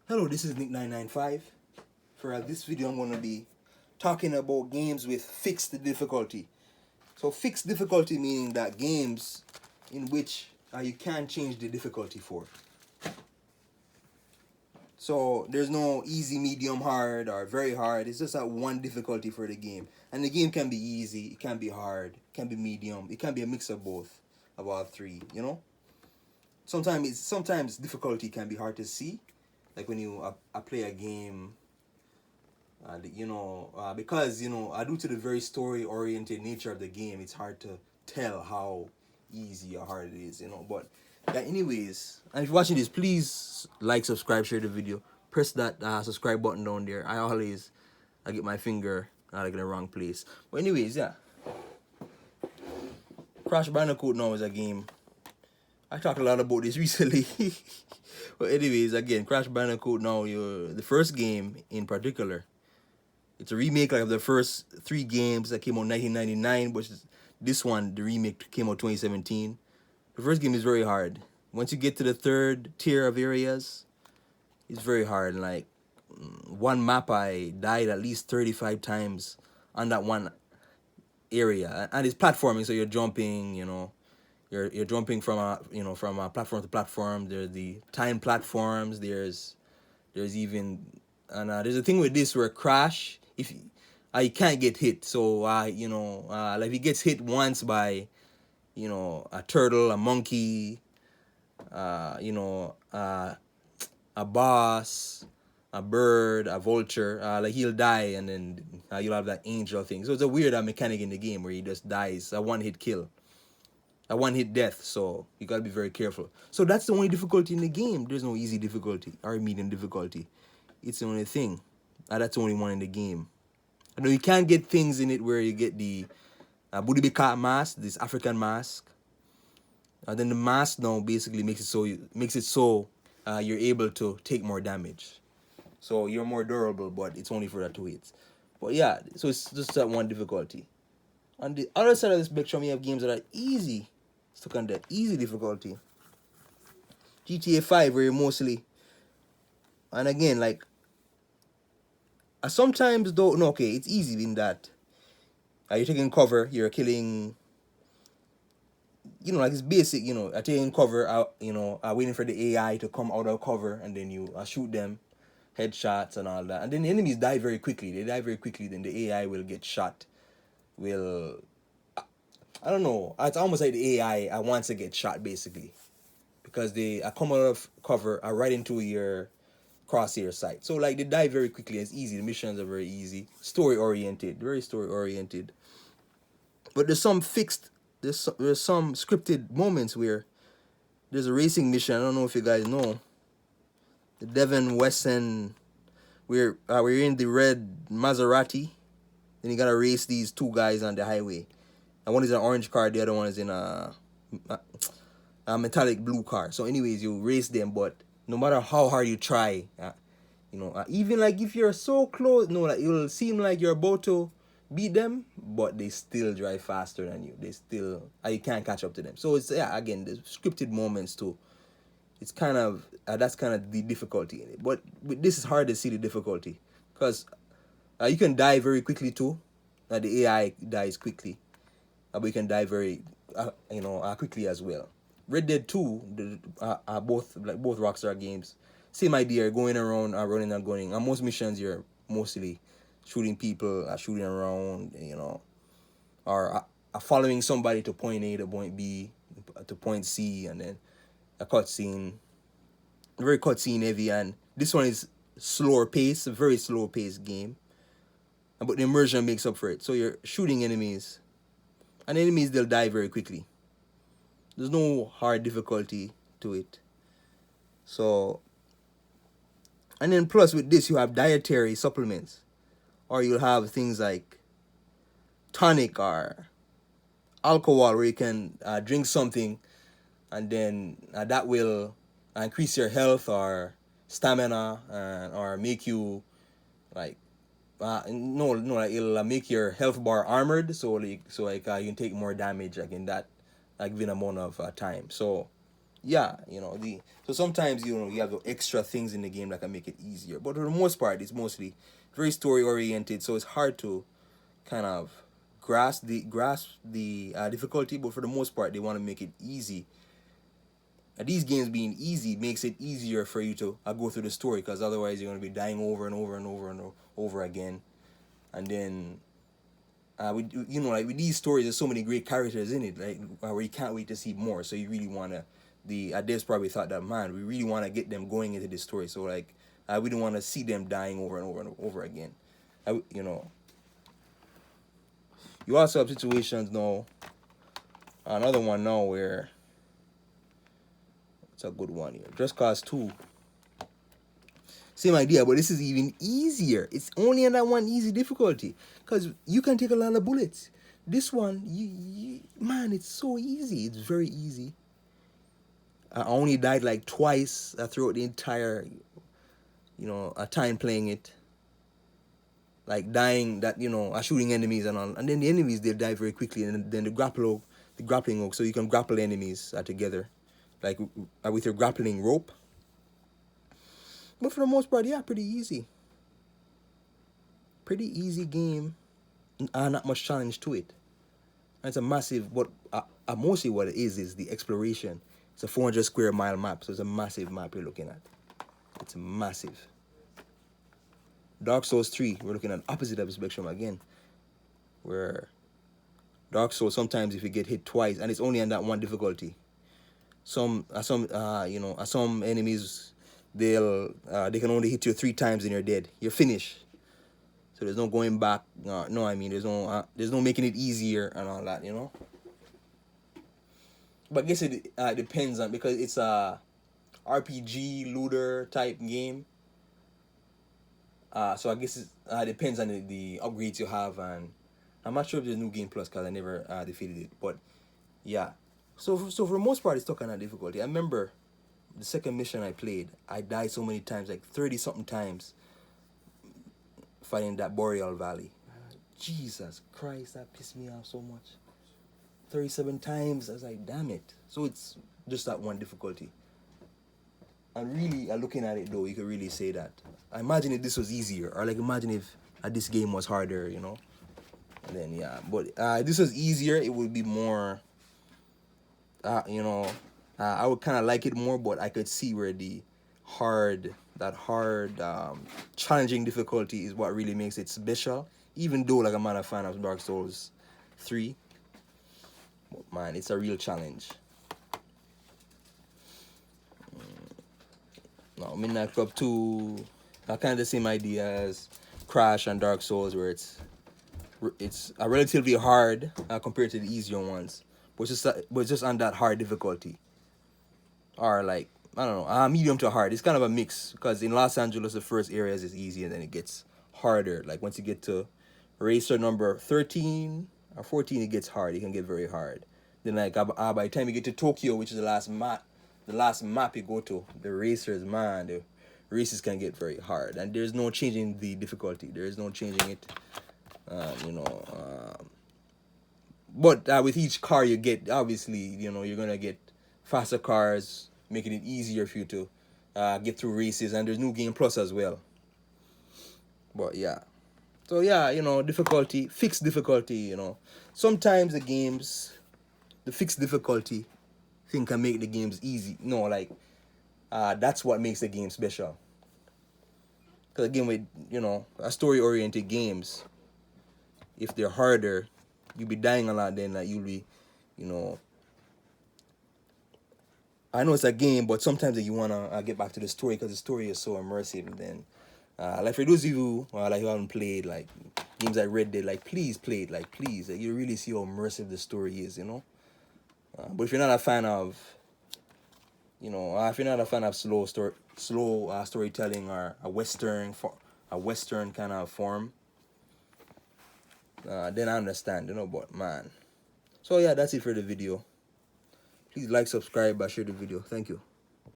Hello, this is Nick995. For this video, I'm going to be talking about games with fixed difficulty. So, fixed difficulty meaning that games in which you can't change the difficulty for. So, there's no easy, medium, hard, or very hard. It's just that one difficulty for the game. And the game can be easy, it can be hard, it can be medium, it can be a mix of both, of all three, you know? Sometimes difficulty can be hard to see, like when you play a game, because due to the very story oriented nature of the game, it's hard to tell how easy or hard it is, but yeah, anyways, and if you're watching this, please like, subscribe, share the video, press that subscribe button down there. I get my finger like in the wrong place, but anyways, yeah, Crash Bandicoot now is a game. I talked a lot about this recently. But anyways, again, Crash Bandicoot now, the first game in particular. It's a remake like of the first three games that came out in 1999, but this one, the remake, came out 2017. The first game is very hard. Once you get to the third tier of areas, it's very hard. Like one map, I died at least 35 times on that one area, and it's platforming, so you're jumping, you're jumping from a platform to platform. There's the time platforms. There's even there's a thing with this where Crash, if you can't get hit. So like if he gets hit once by a turtle, a monkey, a boss, a bird, a vulture, like he'll die, and then you'll have that angel thing. So it's a weird mechanic in the game where he just dies, a one-hit kill, a one-hit death. So you gotta be very careful. So that's the only difficulty in the game. There's no easy difficulty or medium difficulty. It's the only thing. That's the only one in the game. I know you can't get things in it where you get the Budibika mask, this African mask. Then the mask now basically makes it so you're able to take more damage. So you're more durable, but it's only for that 2 hits. But yeah, so it's just that one difficulty. On the other side of the spectrum, you have games that are easy, stuck on that easy difficulty. GTA 5, where you're mostly, and again, like, sometimes though, no, okay, it's easy in that you're taking cover, you're killing, like it's basic, taking cover, waiting for the AI to come out of cover, and then you shoot them, headshots and all that. And then the enemies die very quickly. They die very quickly, then the AI will get shot. I don't know, it's almost like the AI wants to get shot, basically. Because they come out of cover, right into your crosshair sight. So like they die very quickly. It's easy. The missions are very easy. Story oriented. Very story oriented. But there's some scripted moments where there's a racing mission. I don't know if you guys know. The Devin Wesson, we're in the red Maserati. Then you gotta race these two guys on the highway. And one is an orange car, the other one is in a metallic blue car. So anyways, you race them, but no matter how hard you try, even like if you're so close, like it'll seem like you're about to beat them, but they still drive faster than you. They still, you can't catch up to them. So it's, yeah, again, the scripted moments too. It's kind of, that's kind of the difficulty in it. But this is hard to see the difficulty, because you can die very quickly too. The AI dies quickly, but you can die very, quickly as well. Red Dead 2 are both Rockstar games. Same idea, going around, running and gunning. On most missions, you're mostly shooting people, shooting around, or following somebody to point A to point B to point C, and then a cutscene. Very cutscene heavy, and this one is slower pace, a very slow paced game. But the immersion makes up for it. So you're shooting enemies, and enemies, they'll die very quickly. There's no hard difficulty to it. So, and then plus with this, you have dietary supplements, or you'll have things like tonic or alcohol, where you can drink something, and then that will increase your health or stamina, or make you like like it'll make your health bar armored, so you can take more damage like in that given amount of time. So yeah, you know, the so sometimes you know you have the extra things in the game that can make it easier, but for the most part it's mostly very story oriented, so it's hard to kind of grasp the difficulty, but for the most part they want to make it easy. And these games being easy makes it easier for you to go through the story, because otherwise you're going to be dying over and over and over and over again. And then you know, like with these stories there's so many great characters in it, like where you can't wait to see more, so you really want to the devs probably thought that, man, we really want to get them going into this story, so like we don't want to see them dying over and over and over again. You know, you also have situations now, another one now where it's a good one here, Just Cause 2, same idea, but this is even easier. It's only in that one easy difficulty, because you can take a lot of bullets. This one, man, it's so easy. It's very easy. I only died like twice throughout the entire, you know, time playing it. Like dying that, you know, shooting enemies and all, and then the enemies, they die very quickly, and then the grappling hook, so you can grapple enemies together, like with your grappling rope. But for the most part, yeah, pretty easy. Pretty easy game. Not much challenge to it. And it's a massive, what mostly what it is the exploration. It's a 400 square mile map, so it's a massive map you're looking at. It's massive. Dark Souls 3, we're looking at opposite of the spectrum again, where Dark Souls, sometimes if you get hit twice, and it's only on that one difficulty, some enemies, they can only hit you 3 times and you're dead. You're finished. So there's no going back. No, I mean there's no making it easier and all that, you know. But I guess it depends on, because it's a RPG looter type game. So I guess it depends on the upgrades you have, and I'm not sure if there's New Game Plus because I never defeated it. But yeah, so for the most part it's still kind of difficulty. I remember the second mission I played, I died so many times, like 30 something times, fighting that Boreal Valley. Jesus Christ, that pissed me off so much. 37 times. I was like, damn it. So it's just that one difficulty. And really, looking at it though, you could really say that. I imagine if this was easier, or like imagine if this game was harder, you know. And then yeah, but this was easier, it would be more. You know, I would kind of like it more, but I could see where that hard, challenging difficulty is what really makes it special. Even though, like, I'm not a fan of Dark Souls 3, but man, it's a real challenge. No, Midnight Club 2, kind of the same idea as Crash and Dark Souls, where it's relatively hard compared to the easier ones, but it's just on that hard difficulty, or like, I don't know, medium to hard. It's kind of a mix, because in Los Angeles the first areas is easy and then it gets harder. Like once you get to racer number 13 or 14, it gets hard. It can get very hard. Then like by the time you get to Tokyo, which is the last map you go to, the racers, man, the races can get very hard, and there's no changing the difficulty. There is no changing it. You know, but with each car you get, obviously, you know, you're gonna get faster cars, making it easier for you to get through races, and there's New Game Plus as well. But yeah, so yeah, you know, fixed difficulty, you know, sometimes the fixed difficulty thing can make the games easy. No, like that's what makes the game special. Because again, with, you know, a story oriented games, if they're harder, you'll be dying a lot. Then like you'll be, you know, I know it's a game, but sometimes you wanna get back to the story, because the story is so immersive. And then, like for those of you like who haven't played like games like Red Dead, like please play it, like please, like, you really see how immersive the story is, you know. But if you're not a fan of, you know, if you're not a fan of slow storytelling, or a western kind of form, then I understand, you know. But man, so yeah, that's it for the video. Please like, subscribe, share the video. Thank you.